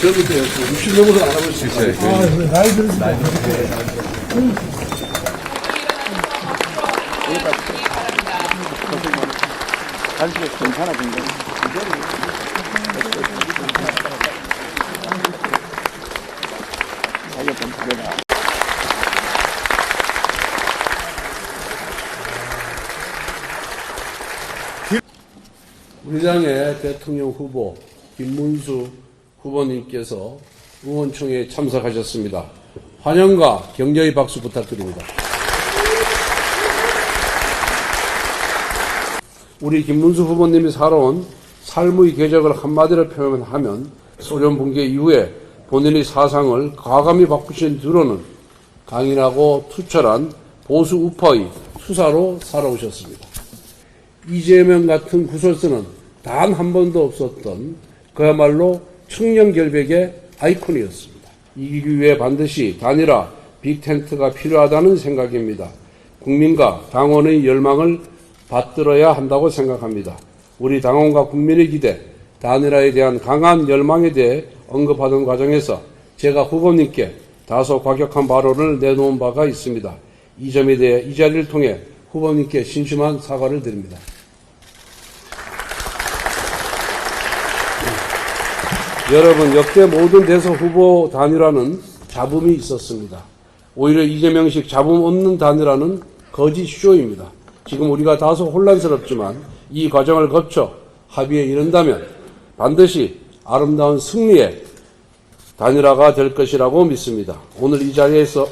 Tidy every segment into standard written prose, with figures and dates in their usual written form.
저부터 60명으로 알아볼 수 있어요. 나이 들으시다. 간식에서 괜찮아, 근데. 자기가 좀 그래라. 우리 당의 대통령 후보 김문수 후보님께서 의원총회에 참석하셨습니다. 환영과 격려의 박수 부탁드립니다. 우리 김문수 후보님이 살아온 삶의 궤적을 한마디로 표현하면 소련 붕괴 이후에 본인의 사상을 과감히 바꾸신 뒤로는 강인하고 투철한 보수 우파의 수사로 살아오셨습니다. 이재명 같은 구설수는 단 한 번도 없었던 그야말로 청년 결백의 아이콘이었습니다. 이기기 위해 반드시 단일화 빅텐트가 필요하다는 생각입니다. 국민과 당원의 열망을 받들어야 한다고 생각합니다. 우리 당원과 국민의 기대, 단일화에 대한 강한 열망에 대해 언급하던 과정에서 제가 후보님께 다소 과격한 발언을 내놓은 바가 있습니다. 이 점에 대해 이 자리를 통해 후보님께 신심한 사과를 드립니다. 여러분, 역대 모든 대선 후보 단일화는 잡음이 있었습니다. 오히려 이재명식 잡음 없는 단일화는 거짓 쇼입니다. 지금 우리가 다소 혼란스럽지만 이 과정을 거쳐 합의에 이른다면 반드시 아름다운 승리의 단일화가 될 것이라고 믿습니다. 오늘 이 자리에서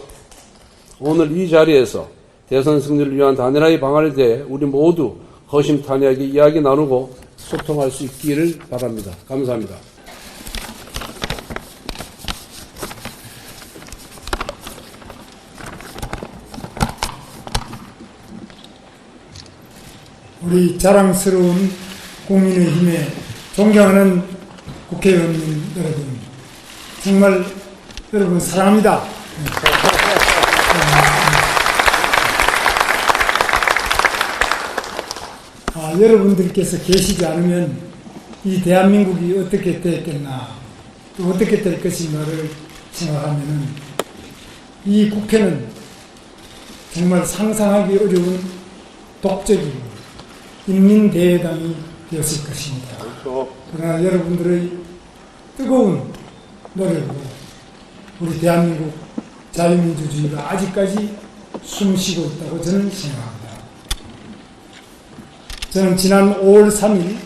대선 승리를 위한 단일화의 방안에 대해 우리 모두 허심탄회하게 이야기 나누고 소통할 수 있기를 바랍니다. 감사합니다. 우리 자랑스러운 국민의힘에 존경하는 국회의원님 여러분, 정말 여러분 사랑합니다. 여러분들께서 계시지 않으면 이 대한민국이 어떻게 됐겠나, 또 어떻게 될 것인가를 생각하면 이 국회는 정말 상상하기 어려운 독적이고 인민대회당이 되었을 것입니다. 그러나 여러분들의 뜨거운 노력으로 우리 대한민국 자유민주주의가 아직까지 숨쉬고 있다고 저는 생각합니다. 저는 지난 5월 3일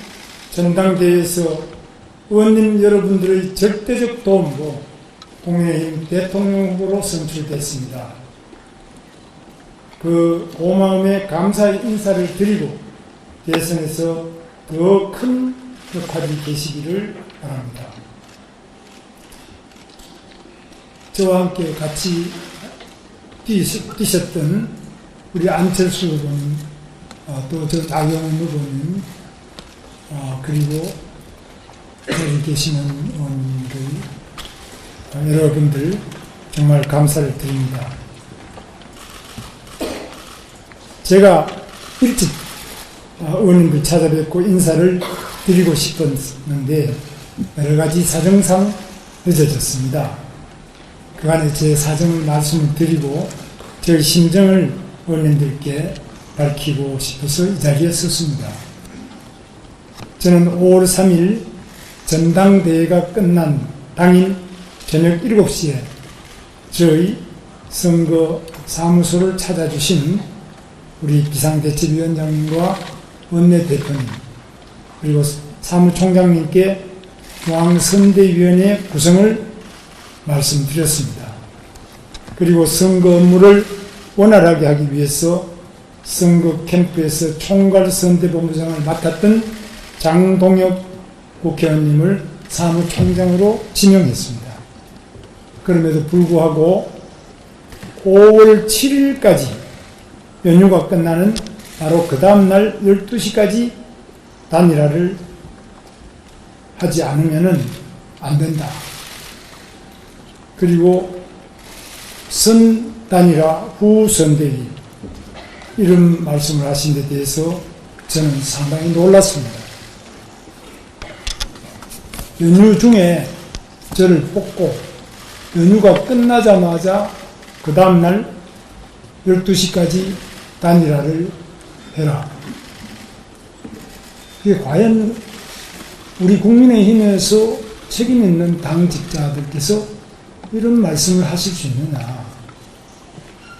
전당대회에서 의원님 여러분들의 절대적 도움으로 국민의힘 대통령 후보로 선출됐습니다. 그 고마움에 감사의 인사를 드리고 대선에서 더 큰 역할이 계시기를 바랍니다. 저와 함께 같이 뛰셨던 우리 안철수 후보님, 또 저 나경원 후보님, 그리고 여기 계시는 의원님들, 여러분들 정말 감사를 드립니다. 제가 일찍 의원님들 찾아뵙고 인사를 드리고 싶었는데 여러 가지 사정상 늦어졌습니다. 그간에 제 사정을 말씀을 드리고 저희 심정을 의원님들께 밝히고 싶어서 이 자리에 섰습니다. 저는 5월 3일 전당대회가 끝난 당일 저녁 7시에 저희 선거 사무소를 찾아주신 우리 비상대책위원장님과 원내대표님 그리고 사무총장님께 중앙선대위원회 구성을 말씀드렸습니다. 그리고 선거 업무를 원활하게 하기 위해서 선거 캠프에서 총괄선대본부장을 맡았던 장동혁 국회의원님을 사무총장으로 지명했습니다. 그럼에도 불구하고 5월 7일까지 연휴가 끝나는 바로 그 다음날 12시까지 단일화를 하지 않으면 안 된다. 그리고 선 단일화 후 선대위 이런 말씀을 하신 데 대해서 저는 상당히 놀랐습니다. 연휴 중에 저를 뽑고 연휴가 끝나자마자 그 다음날 12시까지 단일화를 해라. 이게 과연 우리 국민의힘에서 책임 있는 당직자들께서 이런 말씀을 하실 수 있느냐.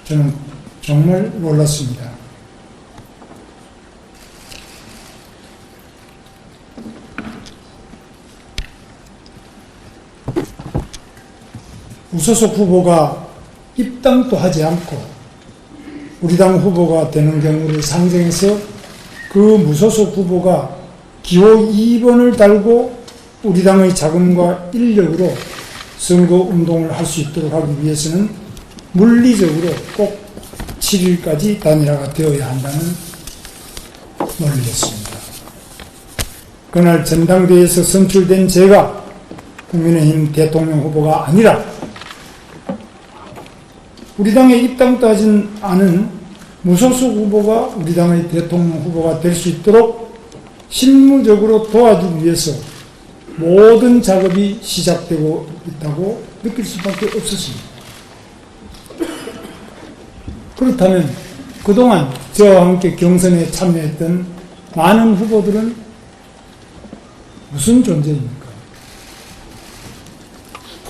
저는 정말 놀랐습니다. 무소속 후보가 입당도 하지 않고 우리 당 후보가 되는 경우를 상정해서 그 무소속 후보가 기호 2번을 달고 우리 당의 자금과 인력으로 선거운동을 할 수 있도록 하기 위해서는 물리적으로 꼭 7일까지 단일화가 되어야 한다는 논리였습니다. 그날 전당대회에서 선출된 제가 국민의힘 대통령 후보가 아니라 우리 당에 입당도 하지 않은 무소속 후보가 우리 당의 대통령 후보가 될 수 있도록 실무적으로 도와주기 위해서 모든 작업이 시작되고 있다고 느낄 수밖에 없었습니다. 그렇다면 그동안 저와 함께 경선에 참여했던 많은 후보들은 무슨 존재입니까?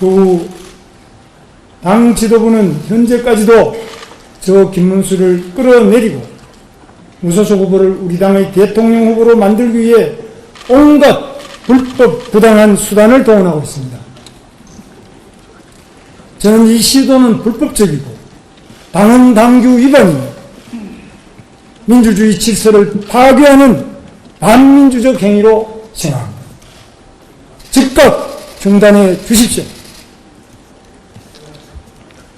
그 당 지도부는 현재까지도 저 김문수를 끌어내리고 무소속 후보를 우리 당의 대통령 후보로 만들기 위해 온갖 불법 부당한 수단을 동원하고 있습니다. 저는 이 시도는 불법적이고 당헌 당규 위반이며 민주주의 질서를 파괴하는 반민주적 행위로 생각합니다. 즉각 중단해 주십시오.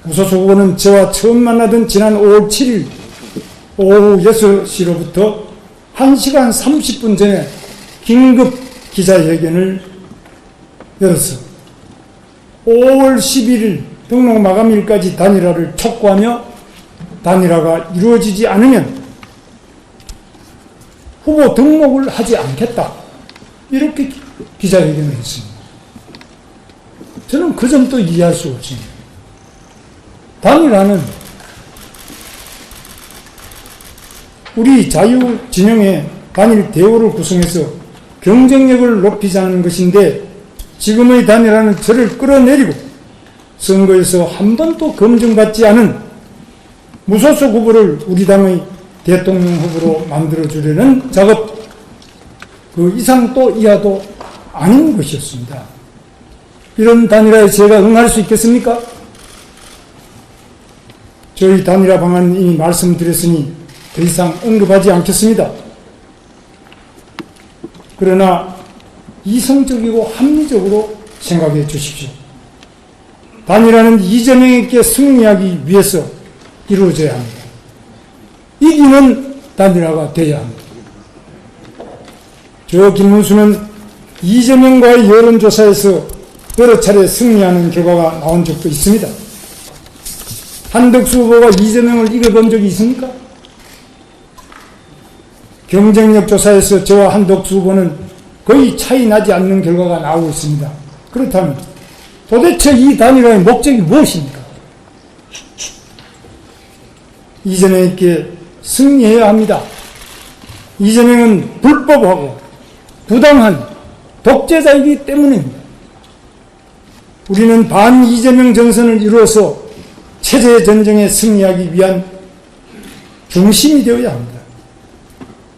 무소속 후보는 저와 처음 만나던 지난 5월 7일 오후 6시로부터 1시간 30분 전에 긴급 기자회견을 열어서 5월 11일 등록 마감일까지 단일화를 촉구하며 단일화가 이루어지지 않으면 후보 등록을 하지 않겠다. 이렇게 기자회견을 했습니다. 저는 그 점도 이해할 수 없습니다. 단일화는 우리 자유진영의 단일 대우를 구성해서 경쟁력을 높이자는 것인데 지금의 단일화는 저를 끌어내리고 선거에서 한 번도 검증받지 않은 무소속 후보를 우리 당의 대통령 후보로 만들어주려는 작업, 그 이상도 이하도 아닌 것이었습니다. 이런 단일화에 제가 응할 수 있겠습니까? 저희 단일화 방안 이미 말씀드렸으니 더 이상 언급하지 않겠습니다. 그러나 이성적이고 합리적으로 생각해 주십시오. 단일화는 이재명에게 승리하기 위해서 이루어져야 합니다. 이기는 단일화가 되어야 합니다. 저 김문수는 이재명과의 여론조사에서 여러 차례 승리하는 결과가 나온 적도 있습니다. 한덕수 후보가 이재명을 이겨본 적이 있습니까? 경쟁력 조사에서 저와 한덕수 후보는 거의 차이 나지 않는 결과가 나오고 있습니다. 그렇다면 도대체 이 단일화의 목적이 무엇입니까? 이재명에게 승리해야 합니다. 이재명은 불법하고 부당한 독재자이기 때문입니다. 우리는 반 이재명 정선을 이루어서 체제 전쟁에 승리하기 위한 중심이 되어야 합니다.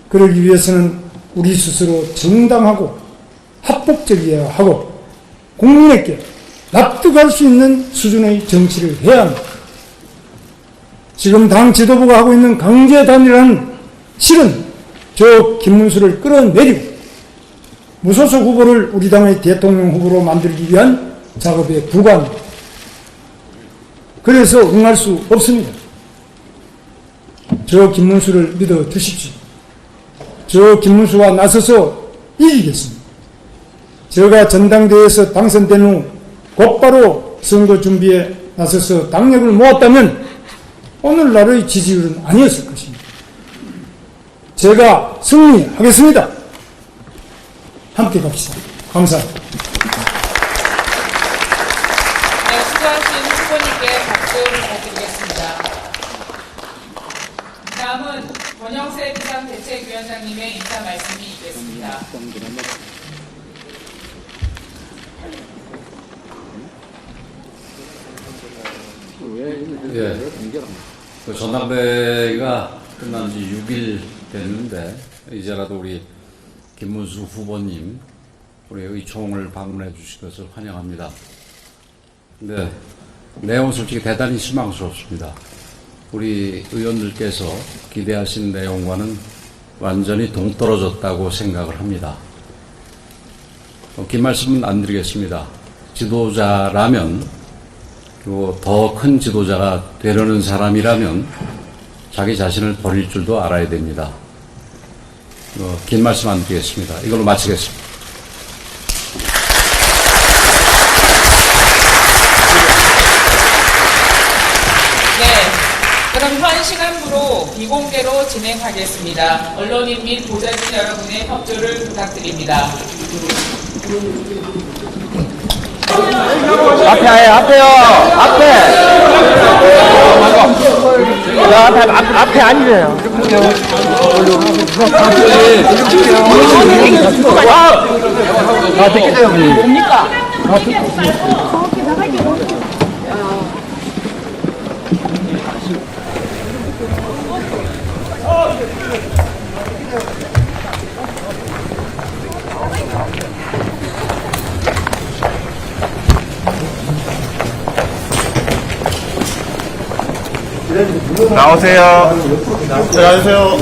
그러기 위해서는 우리 스스로 정당하고 합법적이어야 하고 국민에게 납득할 수 있는 수준의 정치를 해야 합니다. 지금 당 지도부가 하고 있는 강제 단일화는 실은 저 김문수를 끌어내리고 무소속 후보를 우리 당의 대통령 후보로 만들기 위한 작업에 불과합니다. 그래서 응할 수 없습니다. 저 김문수를 믿어 주십시오. 저 김문수와 나서서 이기겠습니다. 제가 전당대회에서 당선된 후 곧바로 선거 준비에 나서서 당력을 모았다면 오늘날의 지지율은 아니었을 것입니다. 제가 승리하겠습니다. 함께 갑시다. 감사합니다. 네, 수고하신 후보님께 박수 부탁드리겠습니다. 다음은 권영세 비상대책위원장님의 인사 말씀이 있겠습니다. 예. 그 전당대회가 끝난 지 6일 됐는데, 이제라도 우리 김문수 후보님, 우리 의총을 방문해 주신 것을 환영합니다. 근데 내용은 솔직히 대단히 실망스럽습니다. 우리 의원들께서 기대하신 내용과는 완전히 동떨어졌다고 생각을 합니다. 긴 말씀은 안 드리겠습니다. 지도자라면, 그리고 더 큰 지도자가 되려는 사람이라면 자기 자신을 버릴 줄도 알아야 됩니다. 긴 말씀 안 드리겠습니다. 이걸로 마치겠습니다. 네, 그럼 현 시간부로 비공개로 진행하겠습니다. 언론인 및 보좌진 여러분의 협조를 부탁드립니다. 앞에 앞에요. 앞에. 앞에 앉으세요. 나오세요. 들어가세요.